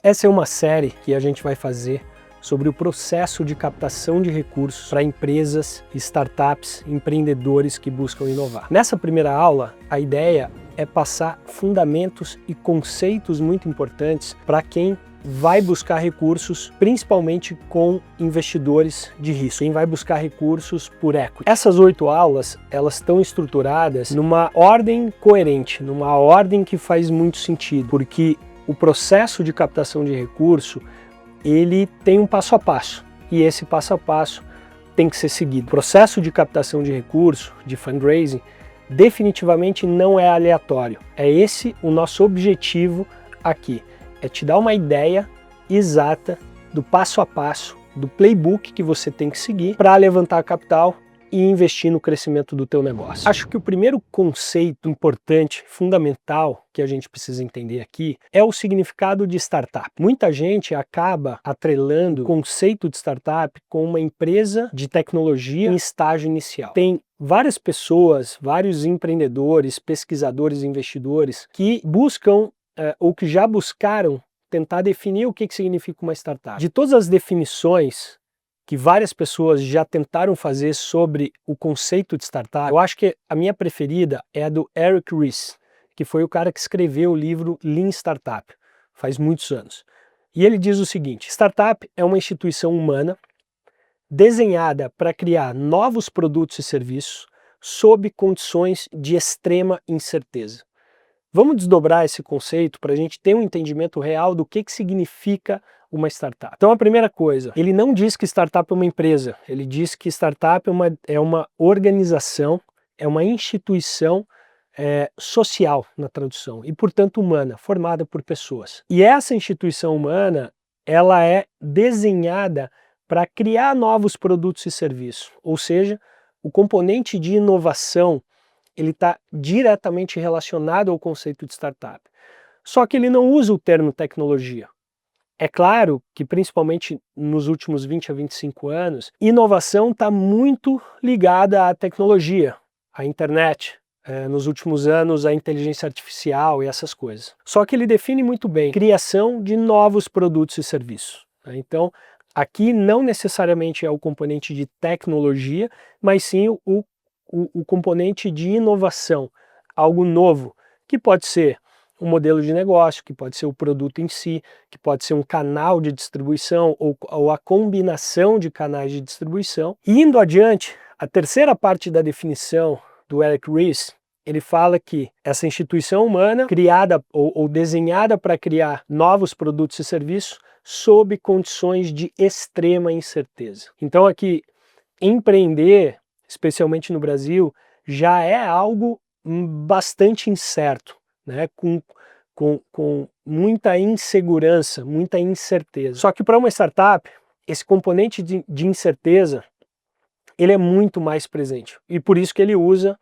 Essa é uma série que a gente vai fazer sobre o processo de captação de recursos para empresas, startups, empreendedores que buscam inovar. Nessa primeira aula, a ideia é passar fundamentos e conceitos muito importantes para quem vai buscar recursos, principalmente com investidores de risco. Quem vai buscar recursos por equity. Essas 8 aulas, elas estão estruturadas numa ordem coerente, numa ordem que faz muito sentido, porque o processo de captação de recurso, ele tem um passo a passo, e esse passo a passo tem que ser seguido. O processo de captação de recurso, de fundraising, definitivamente não é aleatório. É esse o nosso objetivo aqui, é te dar uma ideia exata do passo a passo, do playbook que você tem que seguir para levantar capital e investir no crescimento do teu negócio. Acho que o primeiro conceito importante, fundamental, que a gente precisa entender aqui, é o significado de startup. Muita gente acaba atrelando o conceito de startup com uma empresa de tecnologia em estágio inicial. Tem várias pessoas, vários empreendedores, pesquisadores, investidores que buscam ou que já buscaram tentar definir o que significa uma startup. De todas as definições que várias pessoas já tentaram fazer sobre o conceito de startup, eu acho que a minha preferida é a do Eric Ries, que foi o cara que escreveu o livro Lean Startup, faz muitos anos. E ele diz o seguinte: startup é uma instituição humana desenhada para criar novos produtos e serviços sob condições de extrema incerteza. Vamos desdobrar esse conceito para a gente ter um entendimento real do que significa uma startup. Então a primeira coisa, ele não diz que startup é uma empresa, ele diz que startup é uma organização, é uma instituição social na tradução e portanto humana, formada por pessoas. E essa instituição humana, ela é desenhada para criar novos produtos e serviços, ou seja, o componente de inovação ele está diretamente relacionado ao conceito de startup. Só que ele não usa o termo tecnologia. É claro que, principalmente nos últimos 20 a 25 anos, inovação está muito ligada à tecnologia, à internet, nos últimos anos a inteligência artificial e essas coisas. Só que ele define muito bem a criação de novos produtos e serviços. Então, aqui não necessariamente é o componente de tecnologia, mas sim o componente de inovação, algo novo, que pode ser um modelo de negócio, que pode ser o produto em si, que pode ser um canal de distribuição ou a combinação de canais de distribuição. E indo adiante, a terceira parte da definição do Eric Ries, ele fala que essa instituição humana, criada ou desenhada para criar novos produtos e serviços sob condições de extrema incerteza. Então aqui, empreender, especialmente no Brasil, já é algo bastante incerto, né? Com muita insegurança, muita incerteza. Só que para uma startup, esse componente de incerteza, ele é muito mais presente. E por isso que ele usa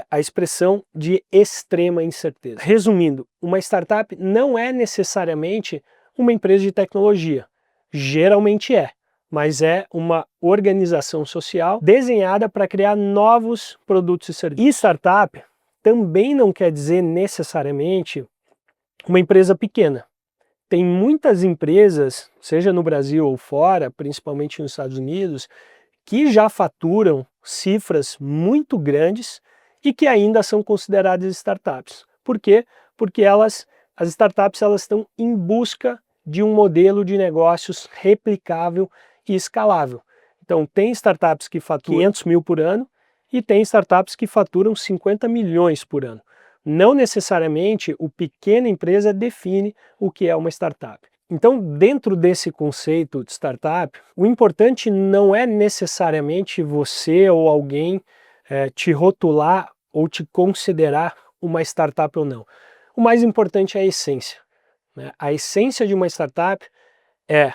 a expressão de extrema incerteza. Resumindo, uma startup não é necessariamente uma empresa de tecnologia. Geralmente é, mas é uma organização social desenhada para criar novos produtos e serviços. E startup também não quer dizer necessariamente uma empresa pequena. Tem muitas empresas, seja no Brasil ou fora, principalmente nos Estados Unidos, que já faturam cifras muito grandes e que ainda são consideradas startups. Por quê? Porque as startups estão em busca de um modelo de negócios replicável e escalável. Então tem startups que faturam 500 mil por ano e tem startups que faturam 50 milhões por ano. Não necessariamente o pequena empresa define o que é uma startup. Então, dentro desse conceito de startup, o importante não é necessariamente você ou alguém te rotular ou te considerar uma startup ou não. O mais importante é a essência, né? A essência de uma startup é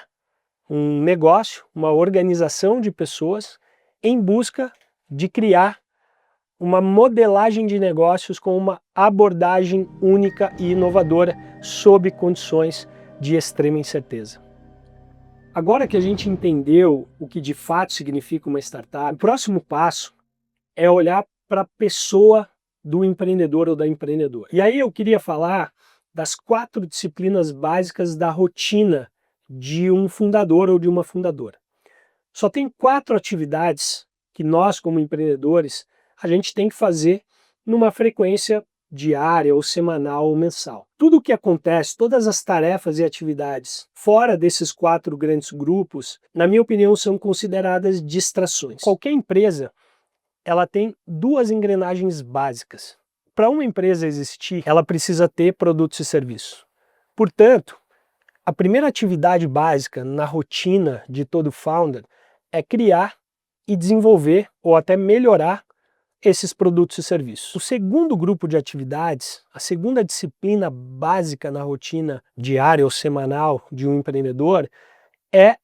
um negócio, uma organização de pessoas em busca de criar uma modelagem de negócios com uma abordagem única e inovadora sob condições de extrema incerteza. Agora que a gente entendeu o que de fato significa uma startup, o próximo passo é olhar para a pessoa do empreendedor ou da empreendedora. E aí eu queria falar das 4 disciplinas básicas da rotina de um fundador ou de uma fundadora. Só tem 4 atividades que nós, como empreendedores, a gente tem que fazer numa frequência diária ou semanal ou mensal. Tudo o que acontece, todas as tarefas e atividades fora desses 4 grandes grupos, na minha opinião, são consideradas distrações. Qualquer empresa, ela tem 2 engrenagens básicas. Para uma empresa existir, ela precisa ter produtos e serviços. Portanto, a primeira atividade básica na rotina de todo founder é criar e desenvolver ou até melhorar esses produtos e serviços. O segundo grupo de atividades, a segunda disciplina básica na rotina diária ou semanal de um empreendedor é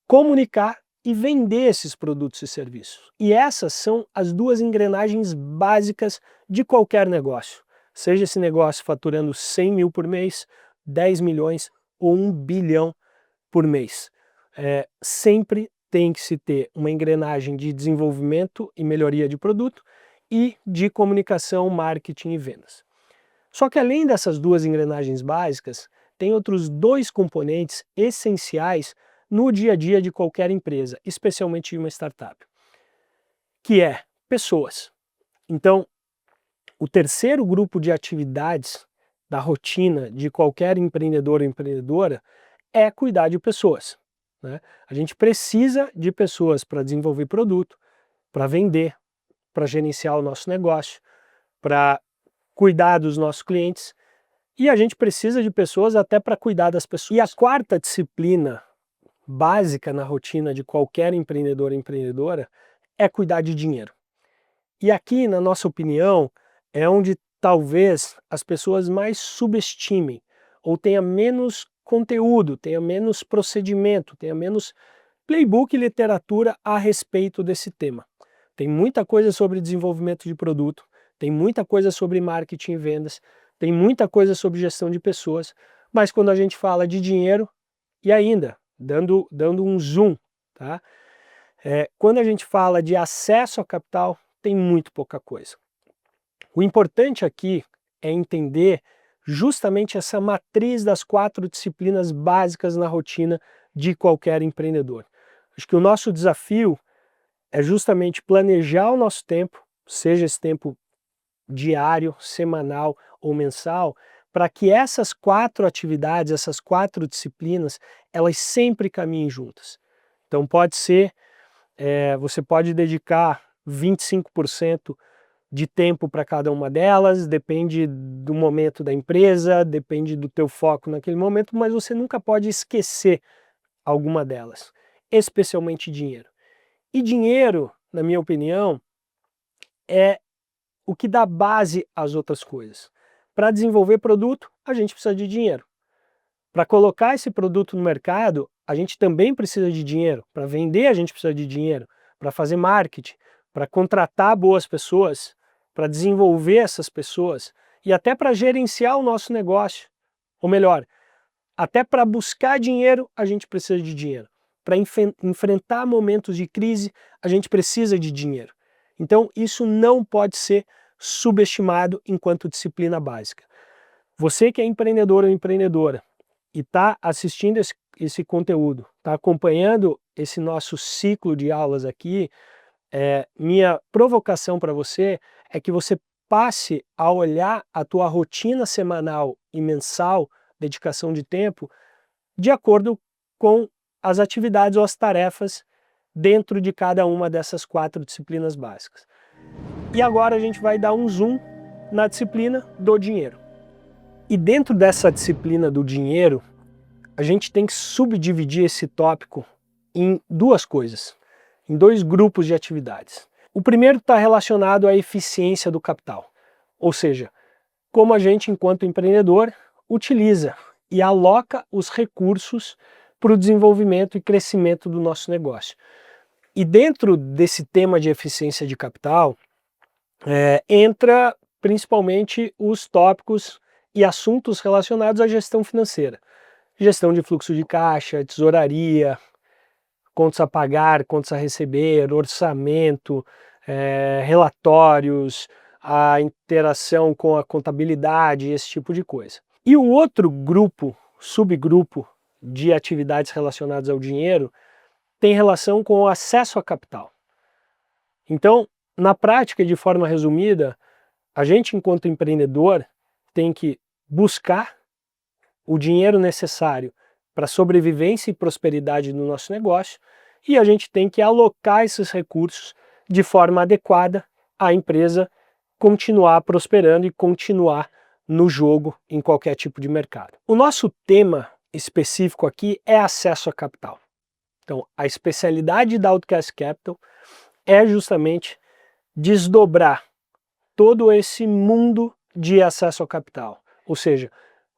comunicar e vender esses produtos e serviços. E essas são as 2 engrenagens básicas de qualquer negócio. Seja esse negócio faturando 100 mil por mês, 10 milhões ou 1 bilhão por mês. Sempre tem que se ter uma engrenagem de desenvolvimento e melhoria de produto e de comunicação, marketing e vendas. Só que além dessas 2 engrenagens básicas, tem outros 2 componentes essenciais no dia a dia de qualquer empresa, especialmente de uma startup, que é pessoas. Então, o terceiro grupo de atividades da rotina de qualquer empreendedor ou empreendedora é cuidar de pessoas, né? A gente precisa de pessoas para desenvolver produto, para vender, para gerenciar o nosso negócio, para cuidar dos nossos clientes, e a gente precisa de pessoas até para cuidar das pessoas. E a quarta disciplina básica na rotina de qualquer empreendedor ou empreendedora é cuidar de dinheiro. E aqui, na nossa opinião, é onde talvez as pessoas mais subestimem ou tenha menos conteúdo, tenha menos procedimento, tenha menos playbook e literatura a respeito desse tema. Tem muita coisa sobre desenvolvimento de produto, tem muita coisa sobre marketing e vendas, tem muita coisa sobre gestão de pessoas, mas quando a gente fala de dinheiro, e ainda, dando um zoom, tá? Quando a gente fala de acesso a capital, tem muito pouca coisa. O importante aqui é entender justamente essa matriz das 4 disciplinas básicas na rotina de qualquer empreendedor. Acho que o nosso desafio é justamente planejar o nosso tempo, seja esse tempo diário, semanal ou mensal, para que essas 4 atividades, essas 4 disciplinas, elas sempre caminhem juntas. Então pode ser, você pode dedicar 25% de tempo para cada uma delas, depende do momento da empresa, depende do teu foco naquele momento, mas você nunca pode esquecer alguma delas, especialmente dinheiro. E dinheiro, na minha opinião, é o que dá base às outras coisas. Para desenvolver produto, a gente precisa de dinheiro. Para colocar esse produto no mercado, a gente também precisa de dinheiro. Para vender, a gente precisa de dinheiro. Para fazer marketing, para contratar boas pessoas, para desenvolver essas pessoas e até para gerenciar o nosso negócio. Ou melhor, até para buscar dinheiro, a gente precisa de dinheiro. Para enfrentar momentos de crise, a gente precisa de dinheiro. Então, isso não pode ser subestimado enquanto disciplina básica. Você que é empreendedor ou empreendedora e está assistindo esse conteúdo, está acompanhando esse nosso ciclo de aulas aqui, minha provocação para você é que você passe a olhar a tua rotina semanal e mensal, dedicação de tempo, de acordo com as atividades ou as tarefas dentro de cada uma dessas 4 disciplinas básicas. E agora a gente vai dar um zoom na disciplina do dinheiro. E dentro dessa disciplina do dinheiro, a gente tem que subdividir esse tópico em 2 coisas, em 2 grupos de atividades. O primeiro está relacionado à eficiência do capital, ou seja, como a gente, enquanto empreendedor, utiliza e aloca os recursos para o desenvolvimento e crescimento do nosso negócio. E dentro desse tema de eficiência de capital, entra principalmente os tópicos e assuntos relacionados à gestão financeira. Gestão de fluxo de caixa, tesouraria, contas a pagar, contas a receber, orçamento, relatórios, a interação com a contabilidade, esse tipo de coisa. E o outro grupo, subgrupo de atividades relacionadas ao dinheiro tem relação com o acesso a capital. Então, na prática, de forma resumida, a gente, enquanto empreendedor, tem que buscar o dinheiro necessário para a sobrevivência e prosperidade do nosso negócio e a gente tem que alocar esses recursos de forma adequada à empresa continuar prosperando e continuar no jogo em qualquer tipo de mercado. O nosso tema específico aqui é acesso a capital. Então, a especialidade da Outcast Capital é justamente desdobrar todo esse mundo de acesso ao capital, ou seja,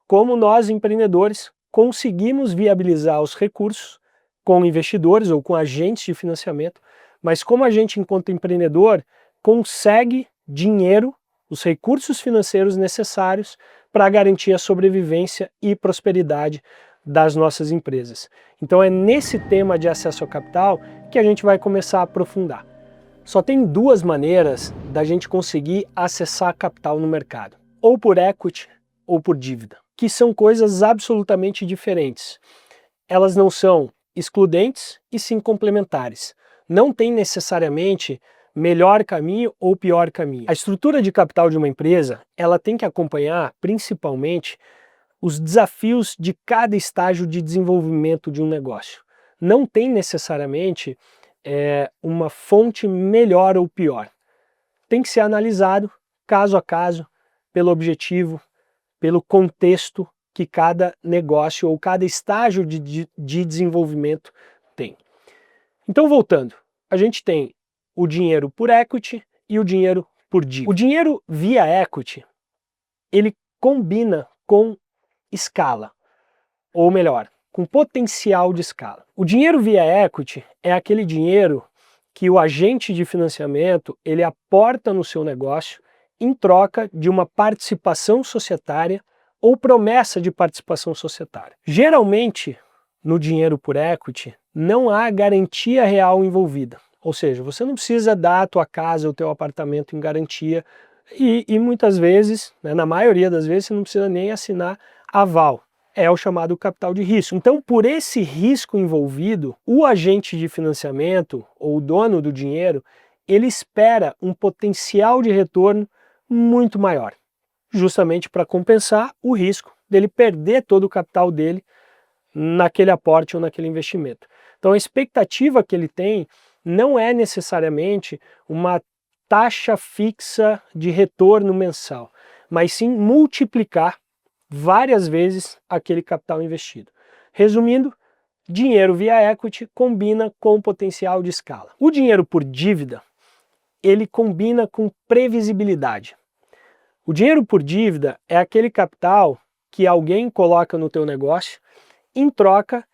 como nós empreendedores conseguimos viabilizar os recursos com investidores ou com agentes de financiamento, mas como a gente, enquanto empreendedor, consegue dinheiro, os recursos financeiros necessários para garantir a sobrevivência e prosperidade das nossas empresas. Então é nesse tema de acesso ao capital que a gente vai começar a aprofundar. Só tem duas maneiras da gente conseguir acessar capital no mercado, ou por equity ou por dívida, que são coisas absolutamente diferentes. Elas não são excludentes e sim complementares. Não tem necessariamente melhor caminho ou pior caminho. A estrutura de capital de uma empresa, ela tem que acompanhar principalmente os desafios de cada estágio de desenvolvimento de um negócio. Não tem necessariamente uma fonte melhor ou pior. Tem que ser analisado caso a caso, pelo objetivo, pelo contexto que cada negócio ou cada estágio de desenvolvimento tem. Então, voltando, a gente tem o dinheiro por equity e o dinheiro por dívida. O dinheiro via equity, ele combina com escala, ou melhor, com potencial de escala. O dinheiro via equity é aquele dinheiro que o agente de financiamento ele aporta no seu negócio em troca de uma participação societária ou promessa de participação societária. Geralmente, no dinheiro por equity, não há garantia real envolvida. Ou seja, você não precisa dar a tua casa, o teu apartamento em garantia e muitas vezes, né, na maioria das vezes, você não precisa nem assinar aval. É o chamado capital de risco. Então, por esse risco envolvido, o agente de financiamento ou o dono do dinheiro, ele espera um potencial de retorno muito maior, justamente para compensar o risco dele perder todo o capital dele naquele aporte ou naquele investimento. Então, a expectativa que ele tem não é necessariamente uma taxa fixa de retorno mensal, mas sim multiplicar várias vezes aquele capital investido. Resumindo, dinheiro via equity combina com potencial de escala. O dinheiro por dívida, ele combina com previsibilidade. O dinheiro por dívida é aquele capital que alguém coloca no teu negócio em troca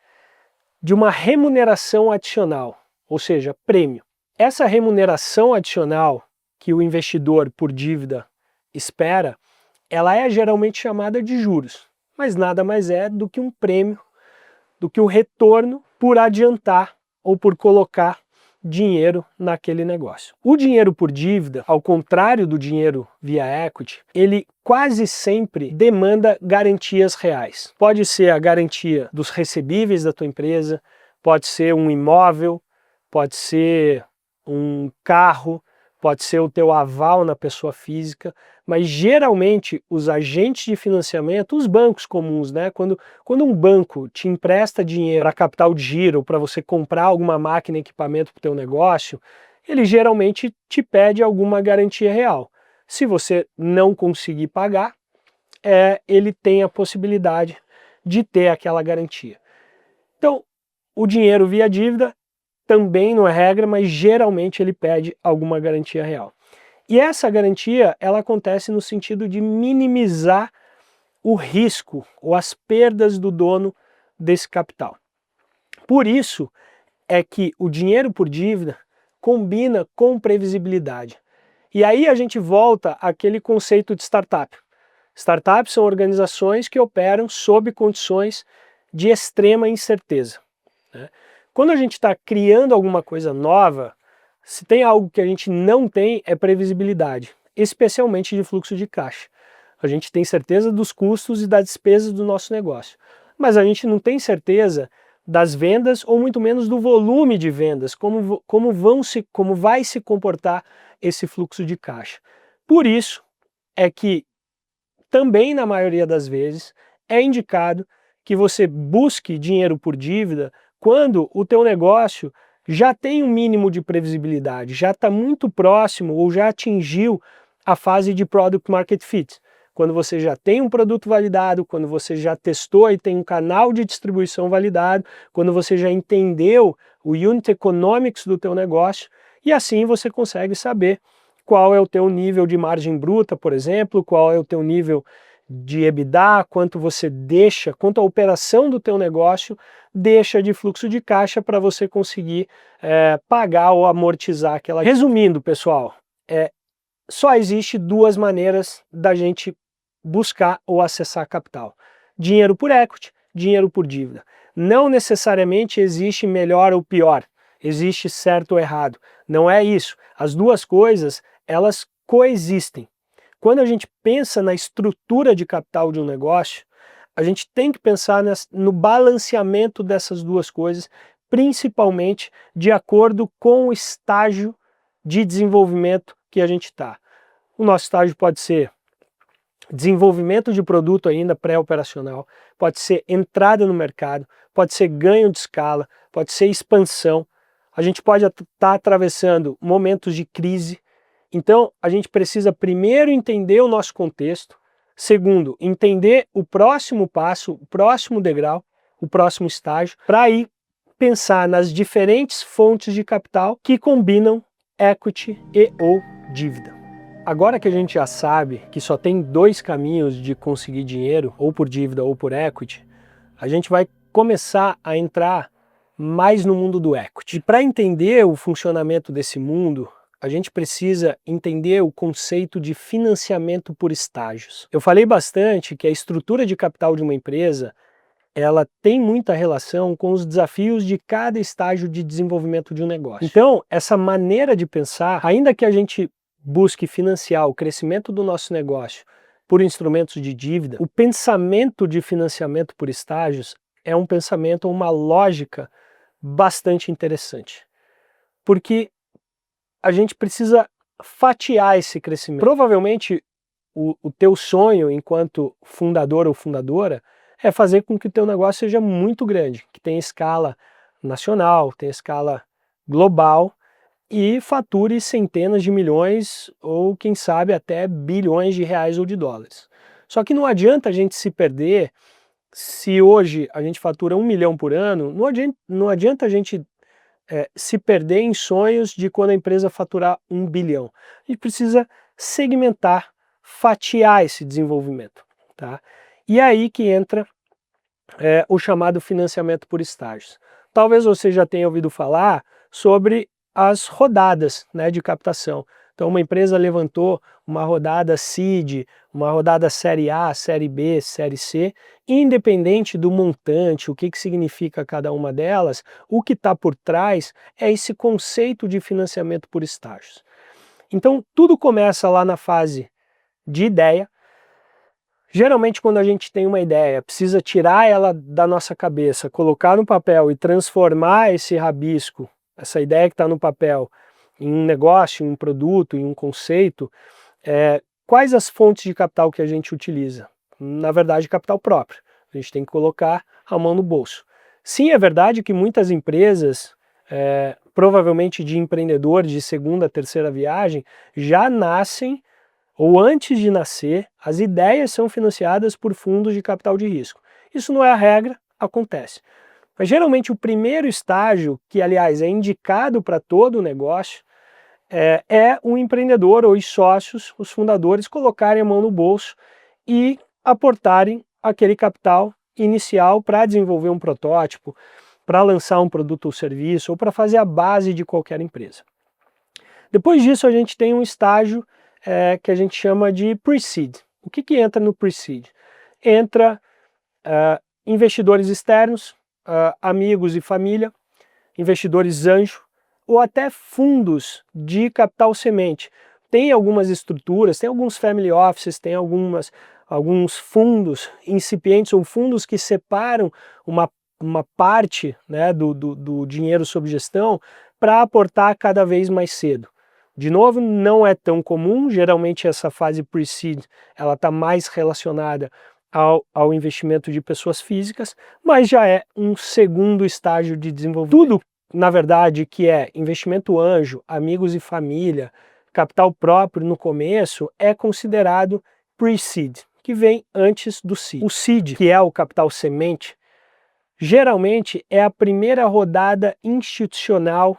de uma remuneração adicional, ou seja, prêmio. Essa remuneração adicional que o investidor por dívida espera, ela é geralmente chamada de juros, mas nada mais é do que um prêmio, do que um retorno por adiantar ou por colocar dinheiro naquele negócio. O dinheiro por dívida, ao contrário do dinheiro via equity, ele quase sempre demanda garantias reais. Pode ser a garantia dos recebíveis da tua empresa, pode ser um imóvel, pode ser um carro, pode ser o teu aval na pessoa física, mas geralmente os agentes de financiamento, os bancos comuns, né? Quando um banco te empresta dinheiro para capital de giro, para você comprar alguma máquina e equipamento para o teu negócio, ele geralmente te pede alguma garantia real. Se você não conseguir pagar, ele tem a possibilidade de ter aquela garantia. Então, o dinheiro via dívida também não é regra, mas geralmente ele pede alguma garantia real. E essa garantia, ela acontece no sentido de minimizar o risco ou as perdas do dono desse capital. Por isso é que o dinheiro por dívida combina com previsibilidade. E aí a gente volta àquele conceito de startup. Startups são organizações que operam sob condições de extrema incerteza, né? Quando a gente está criando alguma coisa nova, se tem algo que a gente não tem é previsibilidade, especialmente de fluxo de caixa. A gente tem certeza dos custos e das despesas do nosso negócio, mas a gente não tem certeza das vendas ou muito menos do volume de vendas, como vai se comportar esse fluxo de caixa. Por isso é que também na maioria das vezes é indicado que você busque dinheiro por dívida quando o teu negócio já tem um mínimo de previsibilidade, já está muito próximo ou já atingiu a fase de Product Market Fit. Quando você já tem um produto validado, quando você já testou e tem um canal de distribuição validado, quando você já entendeu o Unit Economics do teu negócio, e assim você consegue saber qual é o teu nível de margem bruta, por exemplo, qual é o teu nível de EBITDA, quanto você deixa, quanto a operação do teu negócio deixa de fluxo de caixa para você conseguir pagar ou amortizar aquela... Resumindo, pessoal, só existe duas maneiras da gente buscar ou acessar capital: dinheiro por equity, dinheiro por dívida. Não necessariamente existe melhor ou pior, existe certo ou errado. Não é isso. As duas coisas, elas coexistem. Quando a gente pensa na estrutura de capital de um negócio, a gente tem que pensar no balanceamento dessas duas coisas, principalmente de acordo com o estágio de desenvolvimento que a gente está. O nosso estágio pode ser desenvolvimento de produto ainda pré-operacional, pode ser entrada no mercado, pode ser ganho de escala, pode ser expansão. A gente pode estar atravessando momentos de crise. Então, a gente precisa primeiro entender o nosso contexto, segundo, entender o próximo passo, o próximo degrau, o próximo estágio, para aí pensar nas diferentes fontes de capital que combinam equity e ou dívida. Agora que a gente já sabe que só tem dois caminhos de conseguir dinheiro, ou por dívida ou por equity, a gente vai começar a entrar mais no mundo do equity. E para entender o funcionamento desse mundo, a gente precisa entender o conceito de financiamento por estágios. Eu falei bastante que a estrutura de capital de uma empresa, ela tem muita relação com os desafios de cada estágio de desenvolvimento de um negócio. Então, essa maneira de pensar, ainda que a gente busque financiar o crescimento do nosso negócio por instrumentos de dívida, o pensamento de financiamento por estágios é um pensamento, uma lógica bastante interessante. Porque a gente precisa fatiar esse crescimento. Provavelmente o teu sonho enquanto fundador ou fundadora é fazer com que o teu negócio seja muito grande, que tenha escala nacional, tenha escala global e fature centenas de milhões ou quem sabe até bilhões de reais ou de dólares. Só que não adianta a gente se perder se hoje a gente fatura 1 milhão por ano, não adianta a gente se perder em sonhos de quando a empresa faturar 1 bilhão. A gente precisa segmentar, fatiar esse desenvolvimento. Tá? E aí que entra o chamado financiamento por estágios. Talvez você já tenha ouvido falar sobre as rodadas, né, de captação. Então uma empresa levantou uma rodada seed, uma rodada série A, série B, série C, independente do montante, o que significa cada uma delas, o que está por trás é esse conceito de financiamento por estágios. Então tudo começa lá na fase de ideia. Geralmente quando a gente tem uma ideia, precisa tirar ela da nossa cabeça, colocar no papel e transformar esse rabisco, essa ideia que está no papel, em um negócio, em um produto, em um conceito, quais as fontes de capital que a gente utiliza? Na verdade, capital próprio. A gente tem que colocar a mão no bolso. Sim, é verdade que muitas empresas, provavelmente de empreendedores de segunda, terceira viagem, já nascem, ou antes de nascer, as ideias são financiadas por fundos de capital de risco. Isso não é a regra, acontece. Mas geralmente o primeiro estágio, que aliás é indicado para todo o negócio, é o empreendedor ou os sócios, os fundadores, colocarem a mão no bolso e aportarem aquele capital inicial para desenvolver um protótipo, para lançar um produto ou serviço, ou para fazer a base de qualquer empresa. Depois disso a gente tem um estágio que a gente chama de pre-seed. O que entra no pre-seed? Entra investidores externos, amigos e família, investidores anjo, ou até fundos de capital semente. Tem algumas estruturas, tem alguns family offices, tem algumas alguns fundos incipientes ou fundos que separam uma parte, né, do dinheiro sob gestão para aportar cada vez mais cedo. De novo, não é tão comum, geralmente essa fase pre-seed ela está mais relacionada ao investimento de pessoas físicas, mas já é um segundo estágio de desenvolvimento. Tudo, na verdade, que é investimento anjo, amigos e família, capital próprio no começo, é considerado pre-seed, que vem antes do seed. O seed, que é o capital semente, geralmente é a primeira rodada institucional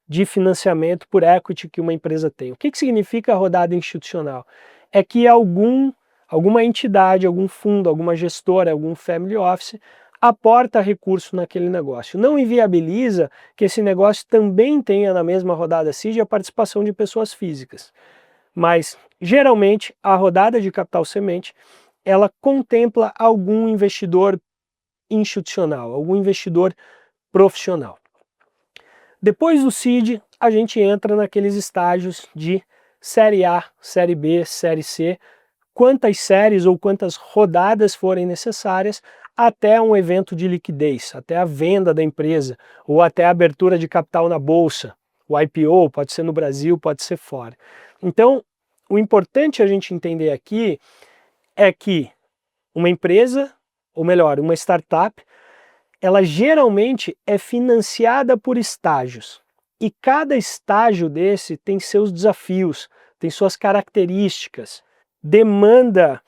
de financiamento por equity que uma empresa tem. O que significa a rodada institucional? É que alguma entidade, algum fundo, alguma gestora, algum family office aporta recurso naquele negócio. Não inviabiliza que esse negócio também tenha na mesma rodada seed a participação de pessoas físicas. Mas, geralmente, a rodada de capital semente, ela contempla algum investidor institucional, algum investidor profissional. Depois do seed, a gente entra naqueles estágios de série A, série B, série C, quantas séries ou quantas rodadas forem necessárias até um evento de liquidez, até a venda da empresa ou até a abertura de capital na bolsa. O IPO pode ser no Brasil, pode ser fora. Então, o importante a gente entender aqui é que uma empresa, ou melhor, uma startup, ela geralmente é financiada por estágios. E cada estágio desse tem seus desafios, tem suas características, demanda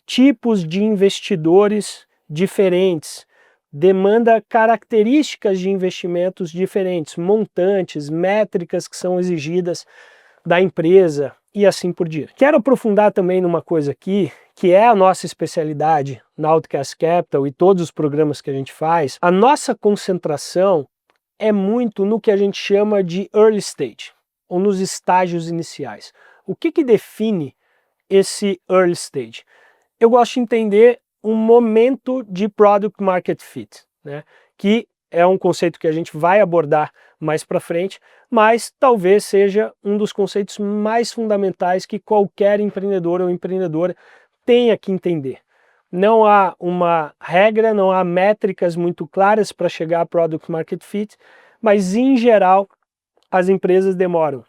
tipos de investidores diferentes, demanda características de investimentos diferentes, montantes, métricas que são exigidas da empresa e assim por diante. Quero aprofundar também numa coisa aqui, que é a nossa especialidade na Outcast Capital e todos os programas que a gente faz. A nossa concentração é muito no que a gente chama de early stage, ou nos estágios iniciais. O que define esse early stage? Eu gosto de entender um momento de product market fit, né? Que é um conceito que a gente vai abordar mais para frente, mas talvez seja um dos conceitos mais fundamentais que qualquer empreendedor ou empreendedora tenha que entender. Não há uma regra, não há métricas muito claras para chegar a product market fit, mas em geral as empresas demoram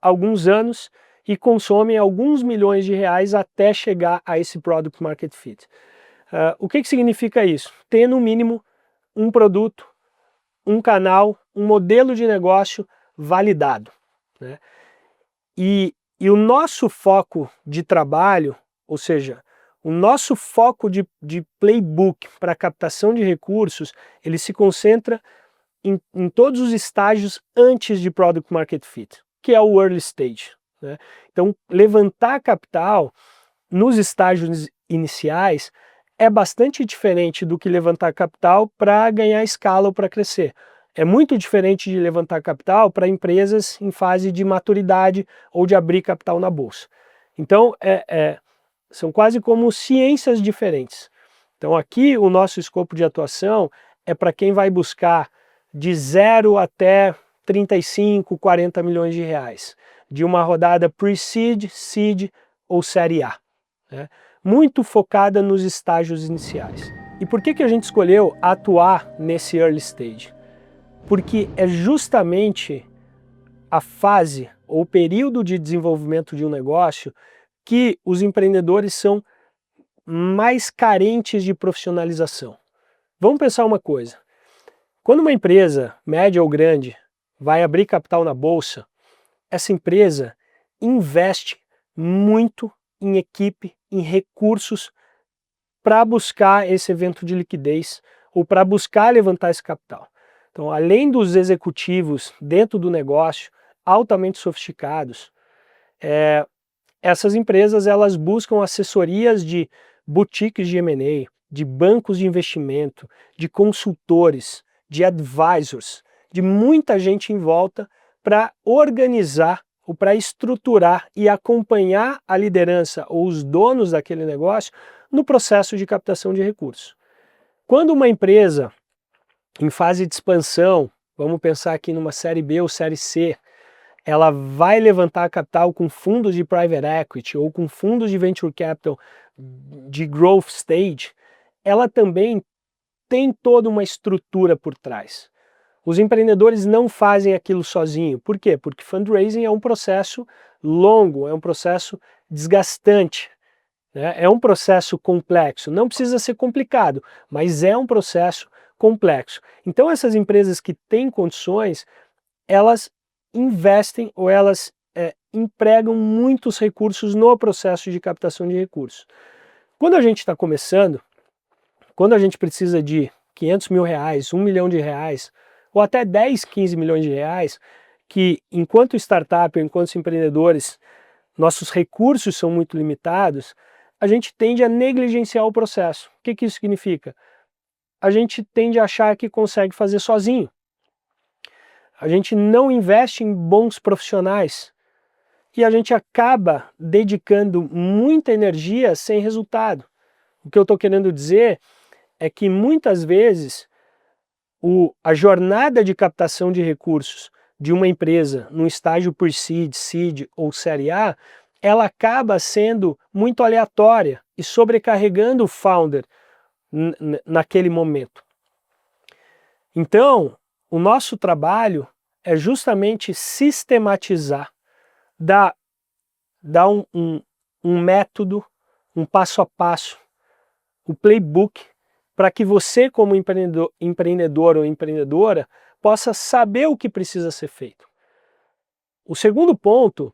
alguns anos e consomem alguns milhões de reais até chegar a esse product market fit. O que significa isso? Ter no mínimo um produto, um canal, um modelo de negócio validado, né? E o nosso foco de trabalho, ou seja, o nosso foco de playbook para captação de recursos, ele se concentra em todos os estágios antes de Product Market Fit, que é o early stage, né? Então, levantar capital nos estágios iniciais é bastante diferente do que levantar capital para ganhar escala ou para crescer. É muito diferente de levantar capital para empresas em fase de maturidade ou de abrir capital na bolsa. Então, são quase como ciências diferentes. Então aqui o nosso escopo de atuação é para quem vai buscar de 0 até 35, 40 milhões de reais, de uma rodada pre-seed, seed ou série A, né? Muito focada nos estágios iniciais. E por que a gente escolheu atuar nesse early stage? Porque é justamente a fase ou período de desenvolvimento de um negócio que os empreendedores são mais carentes de profissionalização. Vamos pensar uma coisa. Quando uma empresa, média ou grande, vai abrir capital na bolsa, essa empresa investe muito em equipe, em recursos para buscar esse evento de liquidez ou para buscar levantar esse capital. Então, além dos executivos dentro do negócio, altamente sofisticados, essas empresas elas buscam assessorias de boutiques de M&A, de bancos de investimento, de consultores, de advisors, de muita gente em volta para organizar ou para estruturar e acompanhar a liderança ou os donos daquele negócio no processo de captação de recursos. Quando uma empresa em fase de expansão, vamos pensar aqui numa série B ou série C, ela vai levantar capital com fundos de private equity ou com fundos de venture capital de growth stage, ela também tem toda uma estrutura por trás. Os empreendedores não fazem aquilo sozinho. Por quê? Porque fundraising é um processo longo, é um processo desgastante, né? É um processo complexo. Não precisa ser complicado, mas é um processo complexo. Então essas empresas que têm condições, elas investem ou elas empregam muitos recursos no processo de captação de recursos. Quando a gente está começando, quando a gente precisa de 500 mil reais, 1 milhão de reais, ou até 10, 15 milhões de reais, que enquanto startup, enquanto empreendedores, nossos recursos são muito limitados, a gente tende a negligenciar o processo. O que isso significa? A gente tende a achar que consegue fazer sozinho. A gente não investe em bons profissionais e a gente acaba dedicando muita energia sem resultado. O que eu estou querendo dizer é que muitas vezes a jornada de captação de recursos de uma empresa no estágio pre-seed, seed ou série A, ela acaba sendo muito aleatória e sobrecarregando o founder naquele momento. Então, o nosso trabalho é justamente sistematizar, dar um método, um passo a passo, o playbook, para que você, como empreendedor ou empreendedora, possa saber o que precisa ser feito. O segundo ponto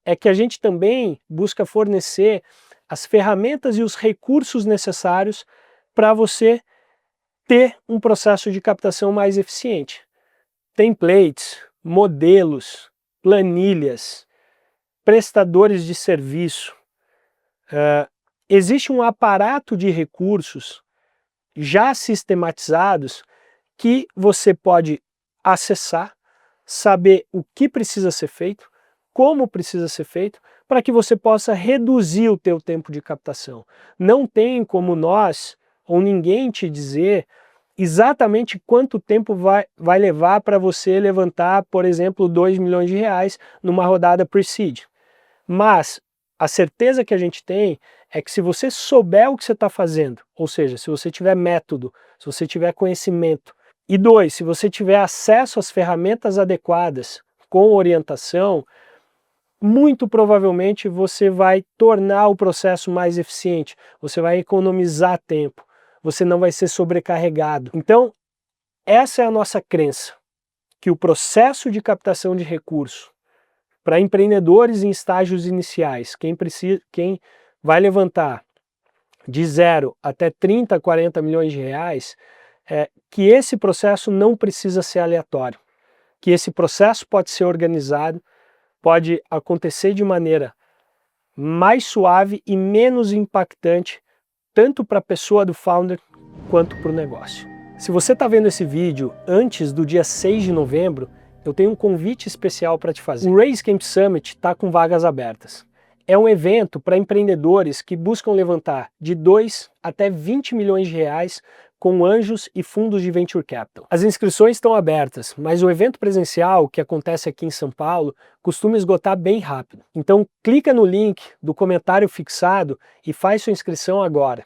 é que a gente também busca fornecer as ferramentas e os recursos necessários para você ter um processo de captação mais eficiente. Templates, modelos, planilhas, prestadores de serviço. Existe um aparato de recursos já sistematizados que você pode acessar, saber o que precisa ser feito, como precisa ser feito, para que você possa reduzir o teu tempo de captação. Não tem como nós ou ninguém te dizer exatamente quanto tempo vai levar para você levantar, por exemplo, 2 milhões de reais numa rodada pre-seed. Mas a certeza que a gente tem é que se você souber o que você está fazendo, ou seja, se você tiver método, se você tiver conhecimento, e dois, se você tiver acesso às ferramentas adequadas, com orientação, muito provavelmente você vai tornar o processo mais eficiente, você vai economizar tempo, você não vai ser sobrecarregado. Então, essa é a nossa crença, que o processo de captação de recursos para empreendedores em estágios iniciais, quem vai levantar de 0 até 30, 40 milhões de reais, que esse processo não precisa ser aleatório, que esse processo pode ser organizado, pode acontecer de maneira mais suave e menos impactante, tanto para a pessoa do founder quanto para o negócio. Se você está vendo esse vídeo antes do dia 6 de novembro, eu tenho um convite especial para te fazer. O Raise Camp Summit está com vagas abertas. É um evento para empreendedores que buscam levantar de 2 até 20 milhões de reais com anjos e fundos de venture capital. As inscrições estão abertas, mas o evento presencial, que acontece aqui em São Paulo, costuma esgotar bem rápido. Então clica no link do comentário fixado e faz sua inscrição agora.